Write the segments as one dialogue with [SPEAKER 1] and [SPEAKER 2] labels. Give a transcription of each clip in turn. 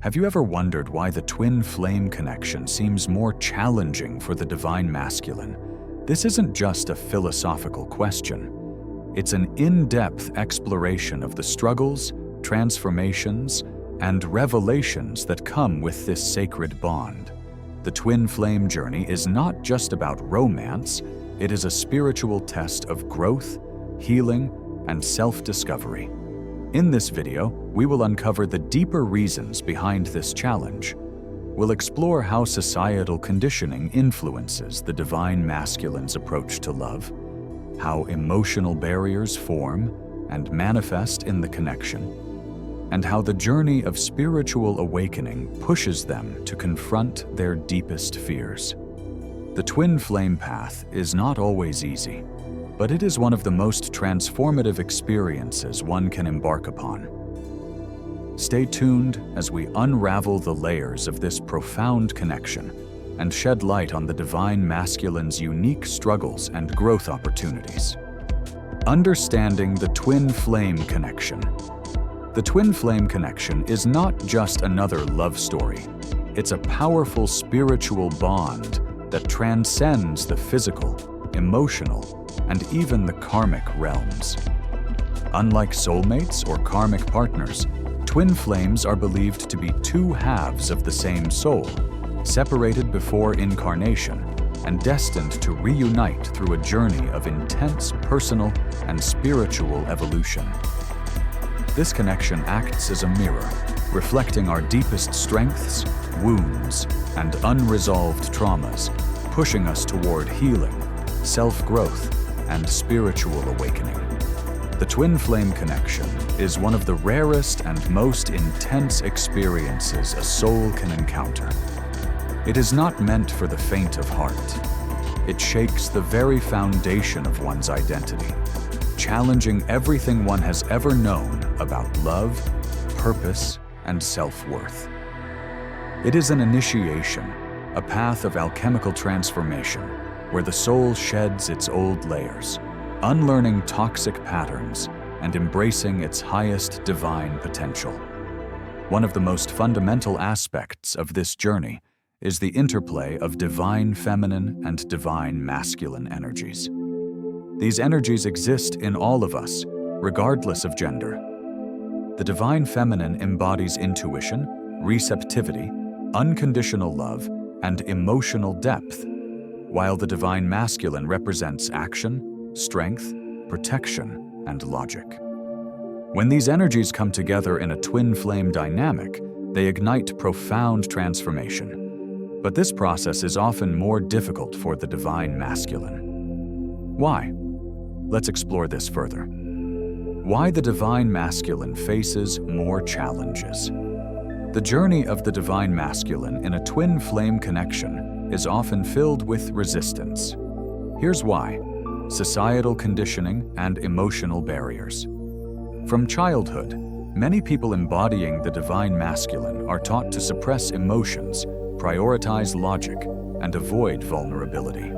[SPEAKER 1] Have you ever wondered why the twin flame connection seems more challenging for the divine masculine? This isn't just a philosophical question. It's an in-depth exploration of the struggles, transformations, and revelations that come with this sacred bond. The twin flame journey is not just about romance, it is a spiritual test of growth, healing, and self-discovery. In this video, we will uncover the deeper reasons behind this challenge. We'll explore how societal conditioning influences the divine masculine's approach to love, how emotional barriers form and manifest in the connection, and how the journey of spiritual awakening pushes them to confront their deepest fears. The twin flame path is not always easy, but it is one of the most transformative experiences one can embark upon. Stay tuned as we unravel the layers of this profound connection and shed light on the divine masculine's unique struggles and growth opportunities. Understanding the twin flame connection. The twin flame connection is not just another love story. It's a powerful spiritual bond that transcends the physical, emotional, and even the karmic realms. Unlike soulmates or karmic partners, twin flames are believed to be two halves of the same soul, separated before incarnation and destined to reunite through a journey of intense personal and spiritual evolution. This connection acts as a mirror, reflecting our deepest strengths, wounds, and unresolved traumas, pushing us toward healing, self-growth, and spiritual awakening. The twin flame connection is one of the rarest and most intense experiences a soul can encounter. It is not meant for the faint of heart. It shakes the very foundation of one's identity, challenging everything one has ever known about love, purpose, and self-worth. It is an initiation, a path of alchemical transformation, where the soul sheds its old layers, unlearning toxic patterns and embracing its highest divine potential. One of the most fundamental aspects of this journey is the interplay of divine feminine and divine masculine energies. These energies exist in all of us, regardless of gender. The divine feminine embodies intuition, receptivity, unconditional love, and emotional depth, while the divine masculine represents action, strength, protection, and logic. When these energies come together in a twin flame dynamic, they ignite profound transformation. But this process is often more difficult for the divine masculine. Why? Let's explore this further. Why the divine masculine faces more challenges. The journey of the divine masculine in a twin flame connection is often filled with resistance. Here's why: societal conditioning and emotional barriers. From childhood, many people embodying the divine masculine are taught to suppress emotions, prioritize logic, and avoid vulnerability.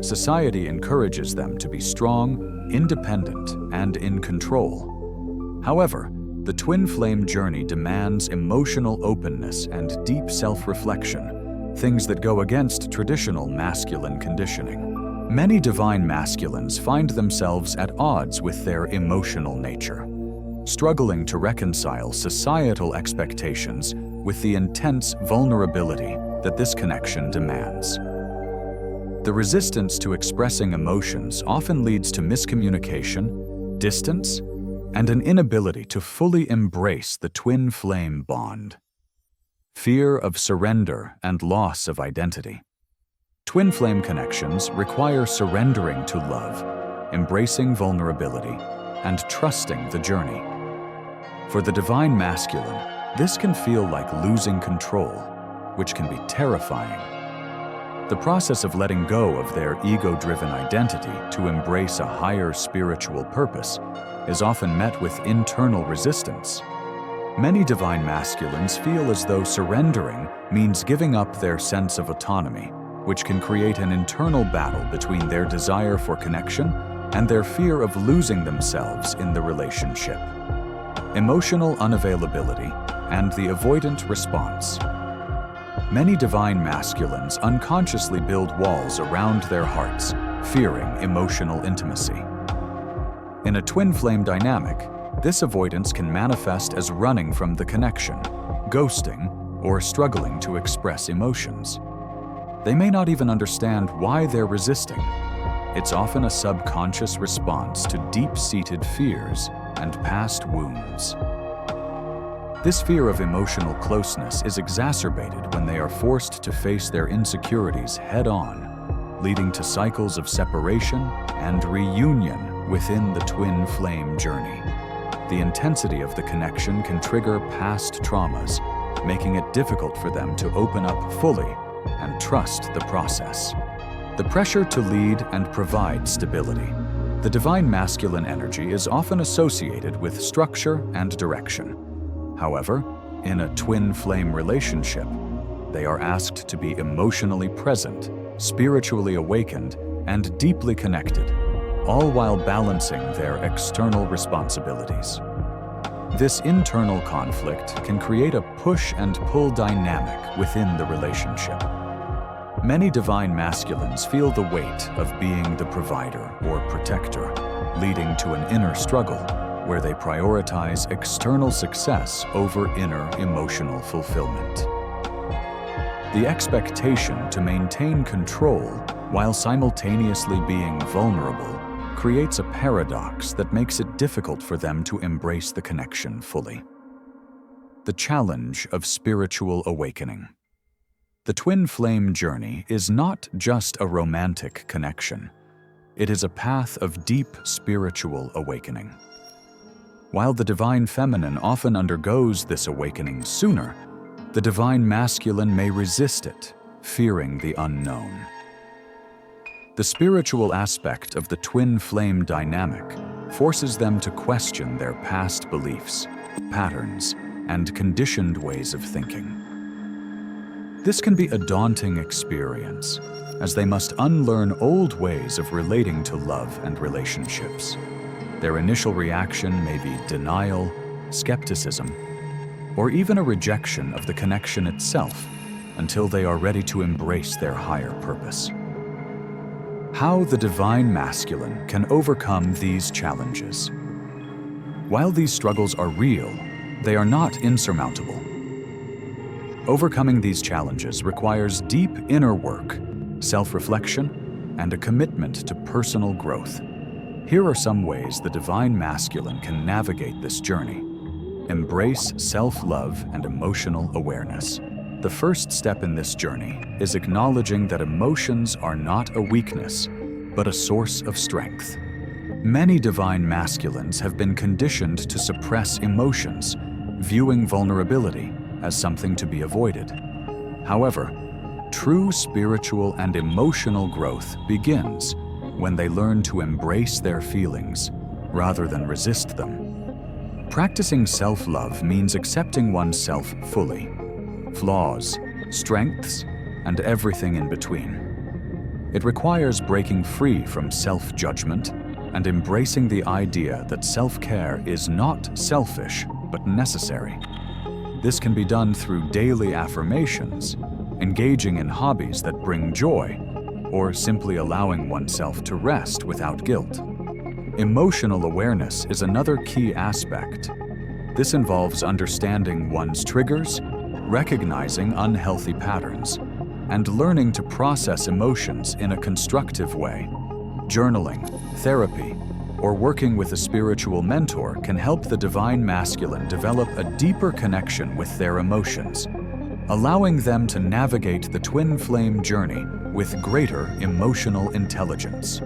[SPEAKER 1] Society encourages them to be strong, independent, and in control. However, the twin flame journey demands emotional openness and deep self-reflection, things that go against traditional masculine conditioning. Many divine masculines find themselves at odds with their emotional nature, struggling to reconcile societal expectations with the intense vulnerability that this connection demands. The resistance to expressing emotions often leads to miscommunication, distance, and an inability to fully embrace the twin flame bond. Fear of surrender and loss of identity. Twin flame connections require surrendering to love, embracing vulnerability, and trusting the journey. For the divine masculine, this can feel like losing control, which can be terrifying. The process of letting go of their ego-driven identity to embrace a higher spiritual purpose is often met with internal resistance. Many divine masculines feel as though surrendering means giving up their sense of autonomy, which can create an internal battle between their desire for connection and their fear of losing themselves in the relationship. Emotional unavailability and the avoidant response. Many divine masculines unconsciously build walls around their hearts, fearing emotional intimacy. In a twin flame dynamic, this avoidance can manifest as running from the connection, ghosting, or struggling to express emotions. They may not even understand why they're resisting. It's often a subconscious response to deep-seated fears and past wounds. This fear of emotional closeness is exacerbated when they are forced to face their insecurities head-on, leading to cycles of separation and reunion within the twin flame journey. The intensity of the connection can trigger past traumas, making it difficult for them to open up fully and trust the process. The pressure to lead and provide stability. The divine masculine energy is often associated with structure and direction. However, in a twin flame relationship, they are asked to be emotionally present, spiritually awakened, and deeply connected, all while balancing their external responsibilities. This internal conflict can create a push and pull dynamic within the relationship. Many divine masculines feel the weight of being the provider or protector, leading to an inner struggle where they prioritize external success over inner emotional fulfillment. The expectation to maintain control while simultaneously being vulnerable creates a paradox that makes it difficult for them to embrace the connection fully. The challenge of spiritual awakening. The twin flame journey is not just a romantic connection. It is a path of deep spiritual awakening. While the divine feminine often undergoes this awakening sooner, the divine masculine may resist it, fearing the unknown. The spiritual aspect of the twin flame dynamic forces them to question their past beliefs, patterns, and conditioned ways of thinking. This can be a daunting experience, as they must unlearn old ways of relating to love and relationships. Their initial reaction may be denial, skepticism, or even a rejection of the connection itself until they are ready to embrace their higher purpose. How the divine masculine can overcome these challenges. While these struggles are real, they are not insurmountable. Overcoming these challenges requires deep inner work, self-reflection, and a commitment to personal growth. Here are some ways the divine masculine can navigate this journey. Embrace self-love and emotional awareness. The first step in this journey is acknowledging that emotions are not a weakness, but a source of strength. Many divine masculines have been conditioned to suppress emotions, viewing vulnerability as something to be avoided. However, true spiritual and emotional growth begins when they learn to embrace their feelings rather than resist them. Practicing self-love means accepting oneself fully, flaws, strengths, and everything in between. It requires breaking free from self-judgment and embracing the idea that self-care is not selfish but necessary. This can be done through daily affirmations, engaging in hobbies that bring joy, or simply allowing oneself to rest without guilt. Emotional awareness is another key aspect. This involves understanding one's triggers, recognizing unhealthy patterns, and learning to process emotions in a constructive way. Journaling, therapy, or working with a spiritual mentor can help the divine masculine develop a deeper connection with their emotions, allowing them to navigate the twin flame journey with greater emotional intelligence.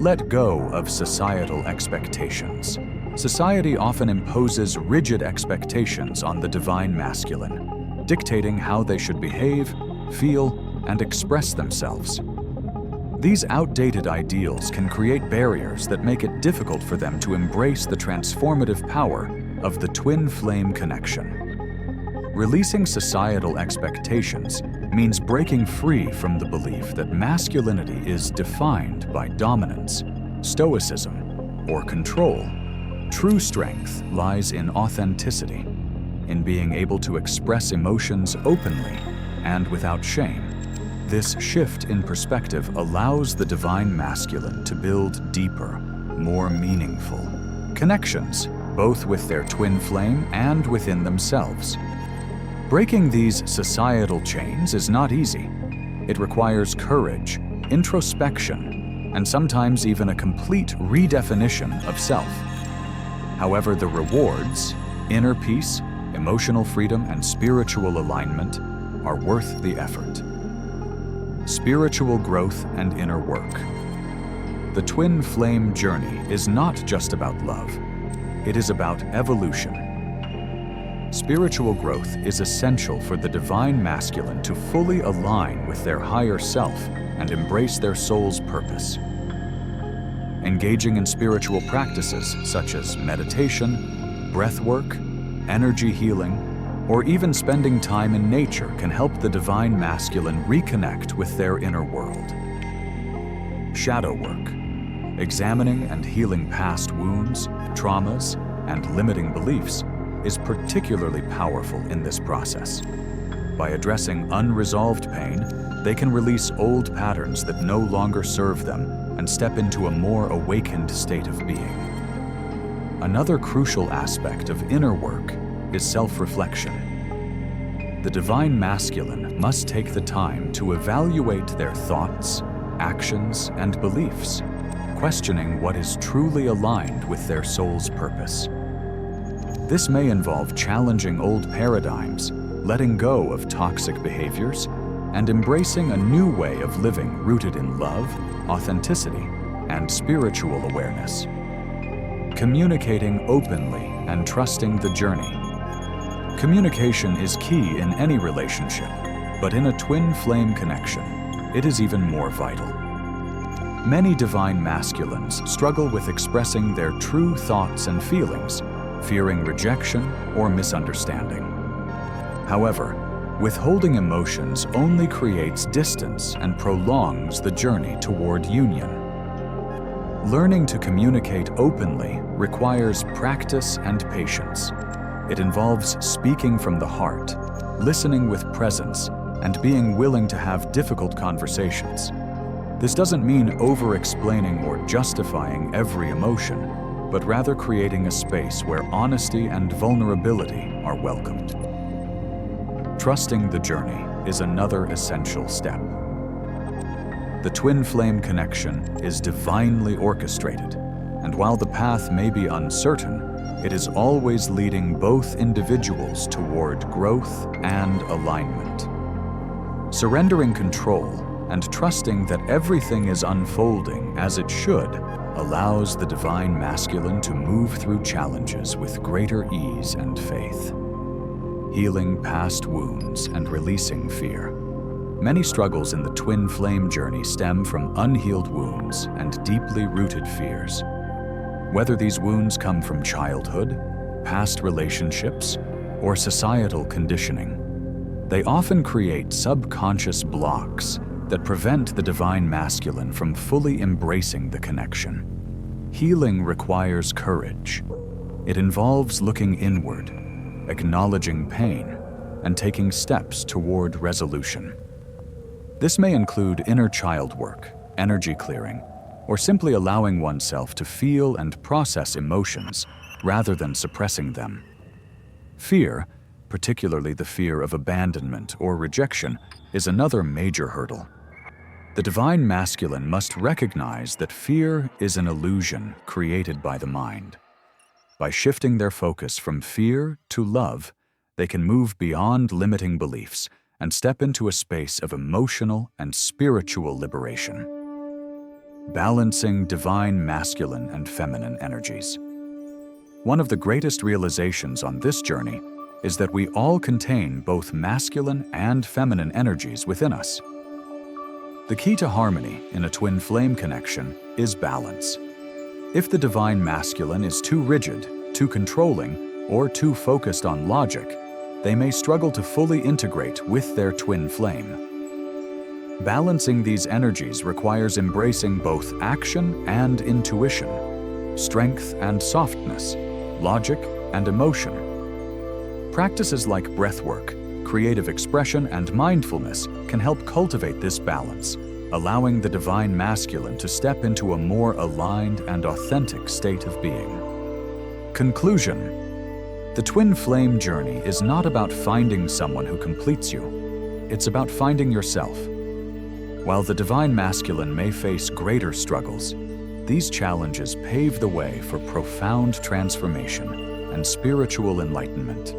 [SPEAKER 1] Let go of societal expectations. Society often imposes rigid expectations on the divine masculine, dictating how they should behave, feel, and express themselves. These outdated ideals can create barriers that make it difficult for them to embrace the transformative power of the twin flame connection. Releasing societal expectations means breaking free from the belief that masculinity is defined by dominance, stoicism, or control. True strength lies in authenticity. in being able to express emotions openly and without shame. This shift in perspective allows the divine masculine to build deeper, more meaningful connections, both with their twin flame and within themselves. Breaking these societal chains is not easy. It requires courage, introspection, and sometimes even a complete redefinition of self. However, the rewards, inner peace, emotional freedom, and spiritual alignment are worth the effort. Spiritual growth and inner work. The twin flame journey is not just about love. It is about evolution. Spiritual growth is essential for the divine masculine to fully align with their higher self and embrace their soul's purpose. Engaging in spiritual practices such as meditation, breath work, energy healing, or even spending time in nature can help the divine masculine reconnect with their inner world. Shadow work. Examining and healing past wounds, traumas, and limiting beliefs is particularly powerful in this process. By addressing unresolved pain, they can release old patterns that no longer serve them and step into a more awakened state of being. Another crucial aspect of inner work is self-reflection. The divine masculine must take the time to evaluate their thoughts, actions, and beliefs, questioning what is truly aligned with their soul's purpose. This may involve challenging old paradigms, letting go of toxic behaviors, and embracing a new way of living rooted in love, authenticity, and spiritual awareness. Communicating openly and trusting the journey. Communication is key in any relationship, but in a twin flame connection, it is even more vital. Many divine masculines struggle with expressing their true thoughts and feelings, fearing rejection or misunderstanding. However, withholding emotions only creates distance and prolongs the journey toward union. Learning to communicate openly requires practice and patience. It involves speaking from the heart, listening with presence, and being willing to have difficult conversations. This doesn't mean over-explaining or justifying every emotion, but rather creating a space where honesty and vulnerability are welcomed. Trusting the journey is another essential step. The twin flame connection is divinely orchestrated, and while the path may be uncertain, it is always leading both individuals toward growth and alignment. Surrendering control and trusting that everything is unfolding as it should allows the divine masculine to move through challenges with greater ease and faith. Healing past wounds and releasing fear. Many struggles in the twin flame journey stem from unhealed wounds and deeply rooted fears. Whether these wounds come from childhood, past relationships, or societal conditioning, they often create subconscious blocks that prevent the divine masculine from fully embracing the connection. Healing requires courage. It involves looking inward, acknowledging pain, and taking steps toward resolution. This may include inner child work, energy clearing, or simply allowing oneself to feel and process emotions rather than suppressing them. Fear, particularly the fear of abandonment or rejection, is another major hurdle. The divine masculine must recognize that fear is an illusion created by the mind. By shifting their focus from fear to love, they can move beyond limiting beliefs and step into a space of emotional and spiritual liberation. Balancing divine masculine and feminine energies. One of the greatest realizations on this journey is that we all contain both masculine and feminine energies within us. The key to harmony in a twin flame connection is balance. If the divine masculine is too rigid, too controlling, or too focused on logic, they may struggle to fully integrate with their twin flame. Balancing these energies requires embracing both action and intuition, strength and softness, logic and emotion. Practices like breathwork, creative expression, and mindfulness can help cultivate this balance, allowing the divine masculine to step into a more aligned and authentic state of being. Conclusion: the twin flame journey is not about finding someone who completes you. It's about finding yourself. While the divine masculine may face greater struggles, these challenges pave the way for profound transformation and spiritual enlightenment.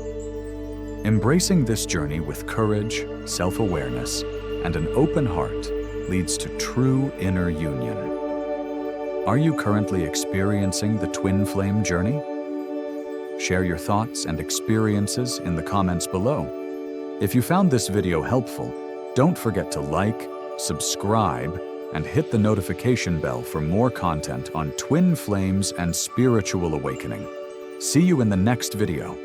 [SPEAKER 1] Embracing this journey with courage, self-awareness, and an open heart leads to true inner union. Are you currently experiencing the twin flame journey? Share your thoughts and experiences in the comments below. If you found this video helpful, don't forget to like, subscribe, and hit the notification bell for more content on twin flames and spiritual awakening. See you in the next video.